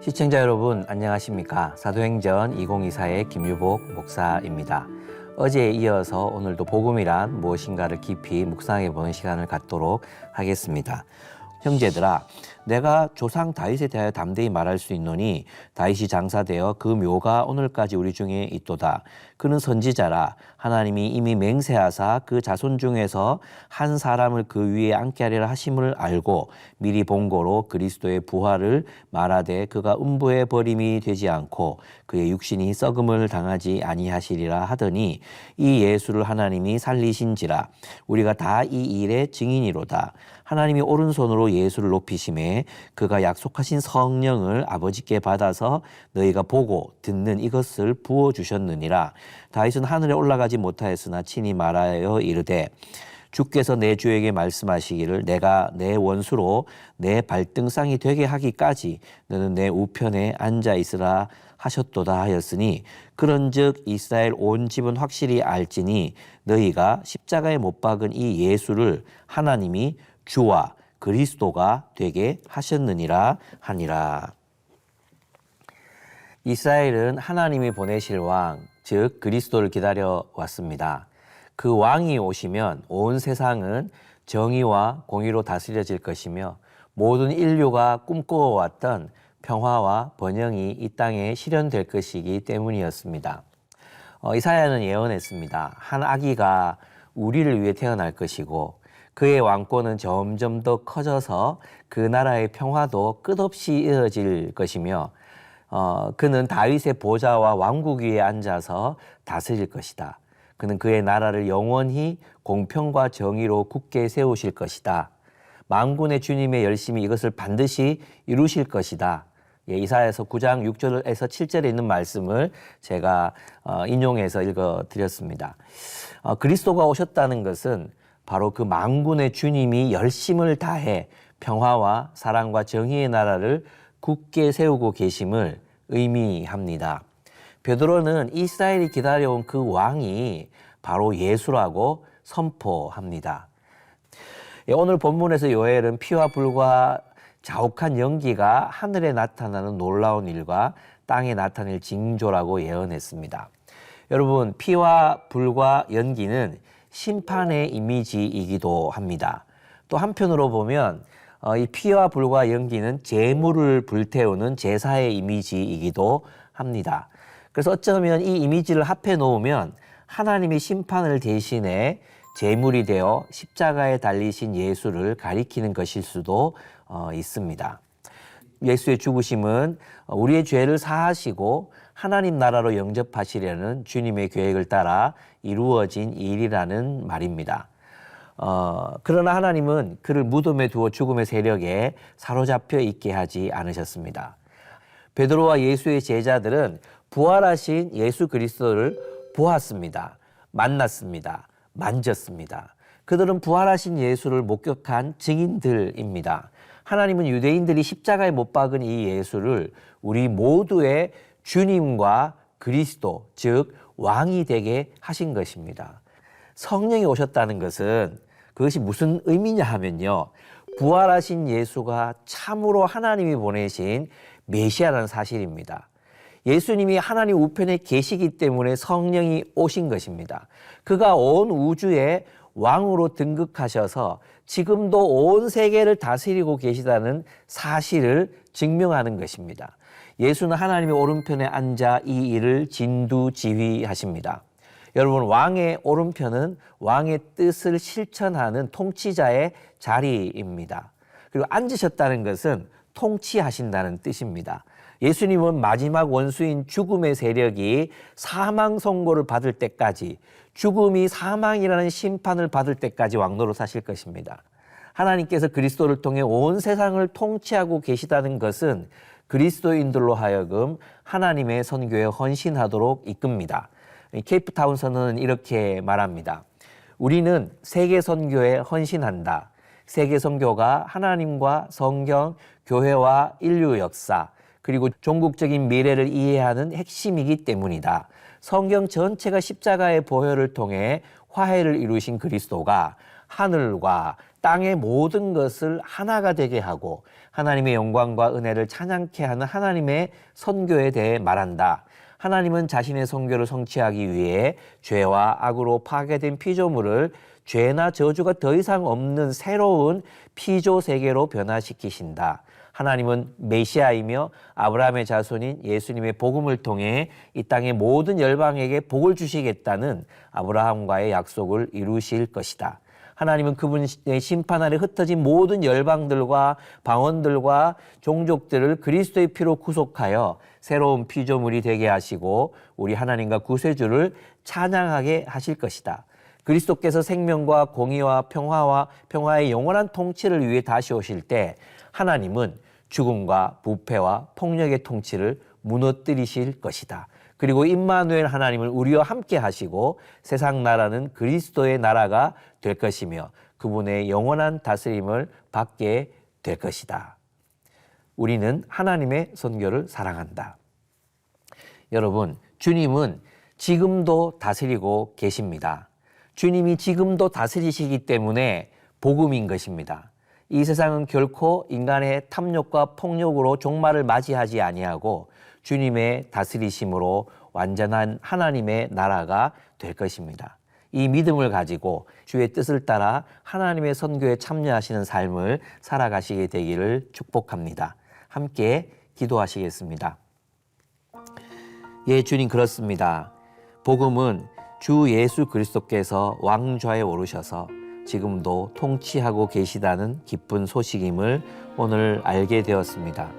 시청자 여러분 안녕하십니까? 사도행전 2024의 김유복 목사입니다. 어제에 이어서 오늘도 복음이란 무엇인가를 깊이 묵상해 보는 시간을 갖도록 하겠습니다. 형제들아, 내가 조상 다윗에 대하여 담대히 말할 수 있노니 다윗이 장사되어 그 묘가 오늘까지 우리 중에 있도다. 그는 선지자라. 하나님이 이미 맹세하사 그 자손 중에서 한 사람을 그 위에 앉게 하리라 하심을 알고 미리 본고로 그리스도의 부활을 말하되 그가 음부의 버림이 되지 않고 그의 육신이 썩음을 당하지 아니하시리라 하더니 이 예수를 하나님이 살리신지라. 우리가 다 이 일의 증인이로다. 하나님이 오른손으로 예수를 높이심에 그가 약속하신 성령을 아버지께 받아서 너희가 보고 듣는 이것을 부어주셨느니라. 다윗은 하늘에 올라가지 못하였으나 친히 말하여 이르되 주께서 내 주에게 말씀하시기를 내가 내 원수로 내 발등상이 되게 하기까지 너는 내 우편에 앉아 있으라 하셨도다 하였으니 그런즉 이스라엘 온 집은 확실히 알지니 너희가 십자가에 못 박은 이 예수를 하나님이 주와 그리스도가 되게 하셨느니라 하니라. 이스라엘은 하나님이 보내실 왕, 즉 그리스도를 기다려 왔습니다. 그 왕이 오시면 온 세상은 정의와 공의로 다스려질 것이며 모든 인류가 꿈꿔왔던 평화와 번영이 이 땅에 실현될 것이기 때문이었습니다. 이사야는 예언했습니다. 한 아기가 우리를 위해 태어날 것이고 그의 왕권은 점점 더 커져서 그 나라의 평화도 끝없이 이어질 것이며 그는 다윗의 보좌와 왕국 위에 앉아서 다스릴 것이다. 그는 그의 나라를 영원히 공평과 정의로 굳게 세우실 것이다. 만군의 주님의 열심히 이것을 반드시 이루실 것이다. 이사야서 9장 6절에서 7절에 있는 말씀을 제가 인용해서 읽어드렸습니다. 그리스도가 오셨다는 것은 바로 그 만군의 주님이 열심을 다해 평화와 사랑과 정의의 나라를 굳게 세우고 계심을 의미합니다. 베드로는 이스라엘이 기다려온 그 왕이 바로 예수라고 선포합니다. 오늘 본문에서 요엘은 피와 불과 자욱한 연기가 하늘에 나타나는 놀라운 일과 땅에 나타낼 징조라고 예언했습니다. 여러분, 피와 불과 연기는 심판의 이미지이기도 합니다. 또 한편으로 보면 이 피와 불과 연기는 재물을 불태우는 제사의 이미지이기도 합니다. 그래서 어쩌면 이 이미지를 합해 놓으면 하나님의 심판을 대신해 제물이 되어 십자가에 달리신 예수를 가리키는 것일 수도 있습니다. 예수의 죽으심은 우리의 죄를 사하시고 하나님 나라로 영접하시려는 주님의 계획을 따라 이루어진 일이라는 말입니다. 그러나 하나님은 그를 무덤에 두어 죽음의 세력에 사로잡혀 있게 하지 않으셨습니다. 베드로와 예수의 제자들은 부활하신 예수 그리스도를 보았습니다. 만났습니다. 만졌습니다. 그들은 부활하신 예수를 목격한 증인들입니다. 하나님은 유대인들이 십자가에 못 박은 이 예수를 우리 모두의 주님과 그리스도, 즉 왕이 되게 하신 것입니다. 성령이 오셨다는 것은 그것이 무슨 의미냐 하면요, 부활하신 예수가 참으로 하나님이 보내신 메시아라는 사실입니다. 예수님이 하나님 우편에 계시기 때문에 성령이 오신 것입니다. 그가 온 우주에 왕으로 등극하셔서 지금도 온 세계를 다스리고 계시다는 사실을 증명하는 것입니다. 예수는 하나님의 오른편에 앉아 이 일을 진두지휘하십니다. 여러분, 왕의 오른편은 왕의 뜻을 실천하는 통치자의 자리입니다. 그리고 앉으셨다는 것은 통치하신다는 뜻입니다. 예수님은 마지막 원수인 죽음의 세력이 사망 선고를 받을 때까지, 죽음이 사망이라는 심판을 받을 때까지 왕노로 사실 것입니다. 하나님께서 그리스도를 통해 온 세상을 통치하고 계시다는 것은 그리스도인들로 하여금 하나님의 선교에 헌신하도록 이끕니다. 케이프타운 선언은 이렇게 말합니다. 우리는 세계 선교에 헌신한다. 세계 선교가 하나님과 성경, 교회와 인류 역사, 그리고 종국적인 미래를 이해하는 핵심이기 때문이다. 성경 전체가 십자가의 보혈을 통해 화해를 이루신 그리스도가 하늘과 땅의 모든 것을 하나가 되게 하고 하나님의 영광과 은혜를 찬양케 하는 하나님의 선교에 대해 말한다. 하나님은 자신의 선교를 성취하기 위해 죄와 악으로 파괴된 피조물을 죄나 저주가 더 이상 없는 새로운 피조 세계로 변화시키신다. 하나님은 메시아이며 아브라함의 자손인 예수님의 복음을 통해 이 땅의 모든 열방에게 복을 주시겠다는 아브라함과의 약속을 이루실 것이다. 하나님은 그분의 심판 아래 흩어진 모든 열방들과 방언들과 종족들을 그리스도의 피로 구속하여 새로운 피조물이 되게 하시고 우리 하나님과 구세주를 찬양하게 하실 것이다. 그리스도께서 생명과 공의와 평화의 영원한 통치를 위해 다시 오실 때 하나님은 죽음과 부패와 폭력의 통치를 무너뜨리실 것이다. 그리고 임마누엘 하나님을 우리와 함께 하시고 세상 나라는 그리스도의 나라가 될 것이며 그분의 영원한 다스림을 받게 될 것이다. 우리는 하나님의 선교를 사랑한다. 여러분, 주님은 지금도 다스리고 계십니다. 주님이 지금도 다스리시기 때문에 복음인 것입니다. 이 세상은 결코 인간의 탐욕과 폭력으로 종말을 맞이하지 아니하고 주님의 다스리심으로 완전한 하나님의 나라가 될 것입니다. 이 믿음을 가지고 주의 뜻을 따라 하나님의 선교에 참여하시는 삶을 살아가시게 되기를 축복합니다. 함께 기도하시겠습니다. 예, 주님, 그렇습니다. 복음은 주 예수 그리스도께서 왕좌에 오르셔서 지금도 통치하고 계시다는 기쁜 소식임을 오늘 알게 되었습니다.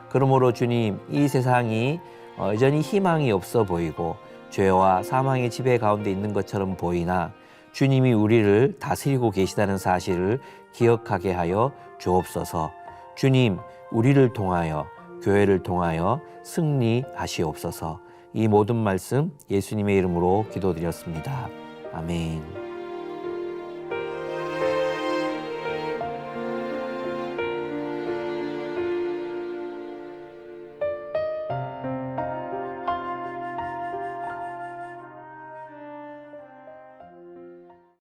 그러므로 주님, 이 세상이 여전히 희망이 없어 보이고 죄와 사망의 지배 가운데 있는 것처럼 보이나 주님이 우리를 다스리고 계시다는 사실을 기억하게 하여 주옵소서. 주님, 우리를 통하여 교회를 통하여 승리하시옵소서. 이 모든 말씀 예수님의 이름으로 기도드렸습니다. 아멘.